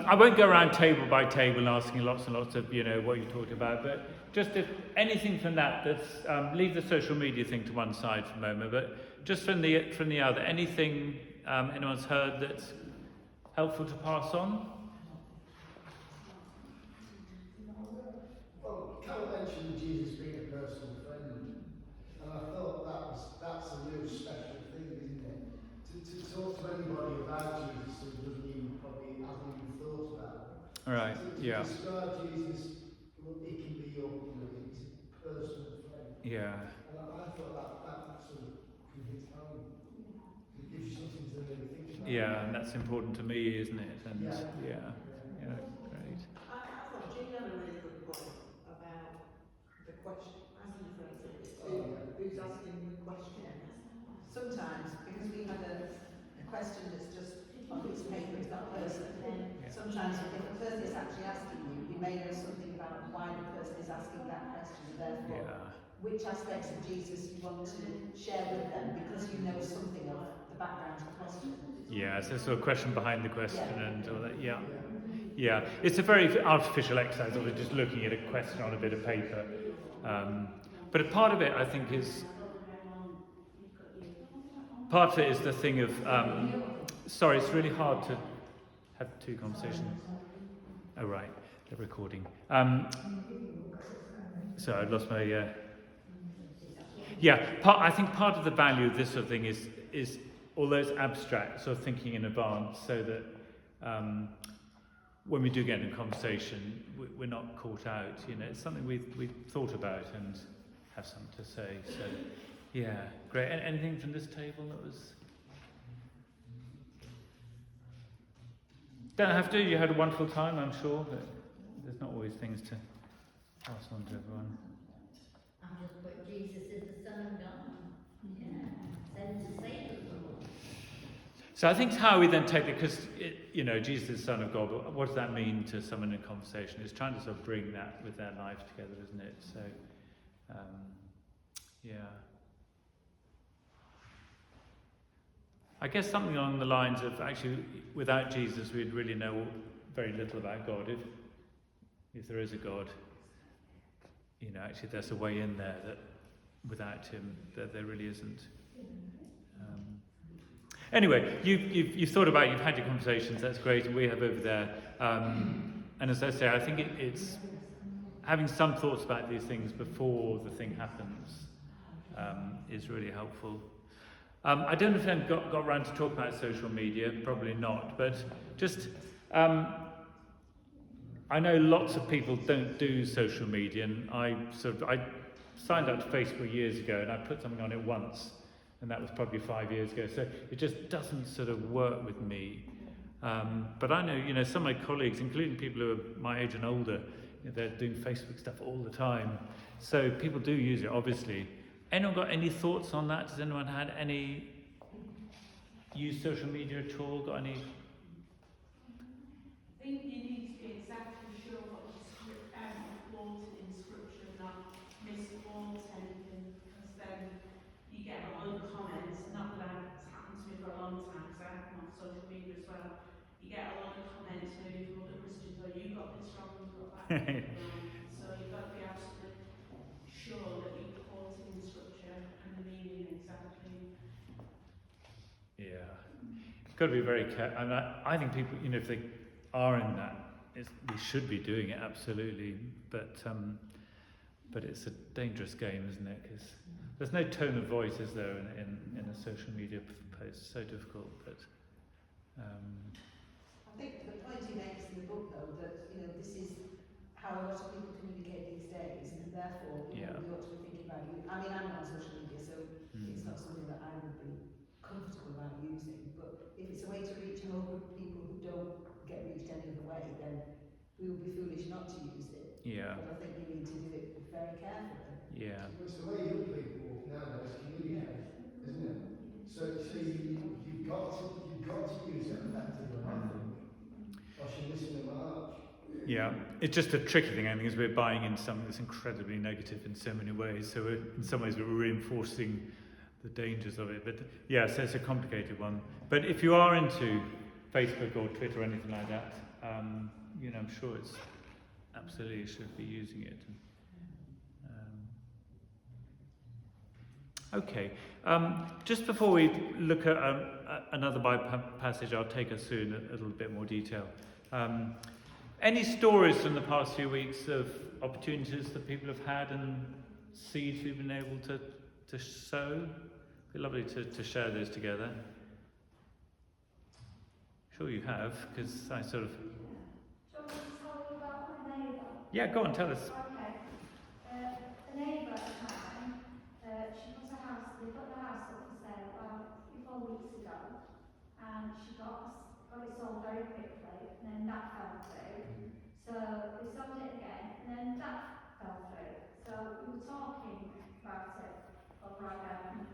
I won't go around table by table asking lots and lots of, what you talked about, but just if anything from that's, leave the social media thing to one side for a moment, but just from the other, anything anyone's heard that's helpful to pass on? Well, Carol mentioned Jesus being a personal friend, and I thought that's a real special thing, isn't it? To talk to anybody about Jesus who hasn't even thought about him. All right. To describe Jesus, well, it can be he's a personal friend. Yeah. And I thought that sort of can hit home. It gives you something to really think about. Yeah, and that's important to me, isn't it? And yeah, great. I thought Jim had a really good point about the question, as you phrase it, who's asking the question. Sometimes, because we had a question that's just on a piece of paper, it's that person. Sometimes if the person is actually asking you may know something about why the person is asking that question, and therefore which aspects of Jesus you want to share with them, because you know something of the background of the question. Yeah, it's a sort of question behind the question and all that. Yeah. It's a very artificial exercise of just looking at a question on a bit of paper. But a part of it, I think, is the thing of, sorry, it's really hard to have two conversations. Oh, right, they're recording. So I lost my, I think part of the value of this sort of thing is although it's abstract, sort of thinking in advance, so that when we do get in a conversation, we're not caught out. It's something we've thought about and have something to say. So, yeah, great. Anything from this table that was? Don't have to. You had a wonderful time, I'm sure, but there's not always things to pass on to everyone. I'll just put Jesus is the Son of God. Sent to save us all. So I think how we then take it, because Jesus is the Son of God, but what does that mean to someone in a conversation? It's trying to sort of bring that with their life together, isn't it? So, I guess something along the lines of, actually, without Jesus, we'd really know very little about God. If there is a God, actually there's a way in there that without him, that there really isn't. Anyway, you've thought about it, you've had your conversations, that's great, and we have over there. And as I say, I think it's having some thoughts about these things before the thing happens is really helpful. I don't know if I've got around to talk about social media, probably not, but just, I know lots of people don't do social media, and I signed up to Facebook years ago, and I put something on it once, and that was probably 5 years ago, so it just doesn't sort of work with me. But I know, some of my colleagues, including people who are my age and older, they're doing Facebook stuff all the time, so people do use it, obviously. Anyone got any thoughts on that? Has anyone had any use social media at all? Got any? I think you need to be exactly sure what you quoted in scripture, not misquote anything, because then you get a lot of comments. Not that it's happened to me for a long time, because I have on social media as well. You get a lot of comments maybe from other Christians, oh, you got this wrong, you got that wrong. So you've got to be absolutely sure that you're quoting scripture and the meaning exactly. Yeah, got to be very careful. And I think people, if they are in that, we should be doing it absolutely. But it's a dangerous game, isn't it? Because there's no tone of voice, is there, in a social media post? It's so difficult. But I think the point he makes in the book, though, that this is how a lot of people communicate these days, and therefore we ought to be thinking about it. I mean, I'm not on social media, so it's not something that I would be comfortable about using. But if it's a way to reach a whole group of people who don't get reached any other way, then we would be foolish not to use it. Yeah. But I think we need to do it very carefully. Yeah. It's the way young people nowadays communicate, isn't it? So you've got to use it effectively, I think. Or you're missing a march. Yeah, it's just a tricky thing, I think, is we're buying into something that's incredibly negative in so many ways. So in some ways we're reinforcing the dangers of it. But yeah, so it's a complicated one. But if you are into Facebook or Twitter or anything like that, you know, I'm sure it's absolutely should be using it. Okay, just before we look at another Bible passage, I'll take us through in a little bit more detail. Any stories from the past few weeks of opportunities that people have had and seeds we've been able to sow? It'd be lovely to share those together. Sure you have, because I sort of... Do you want me to tell you about my neighbour? Yeah, go on, tell us. Okay. A neighbour of mine, they put the house up for sale about 3 or 4 weeks ago, and she got it sold very quickly, and then that fell through. So we sold it again, and then that fell through. So we were talking about it over our garden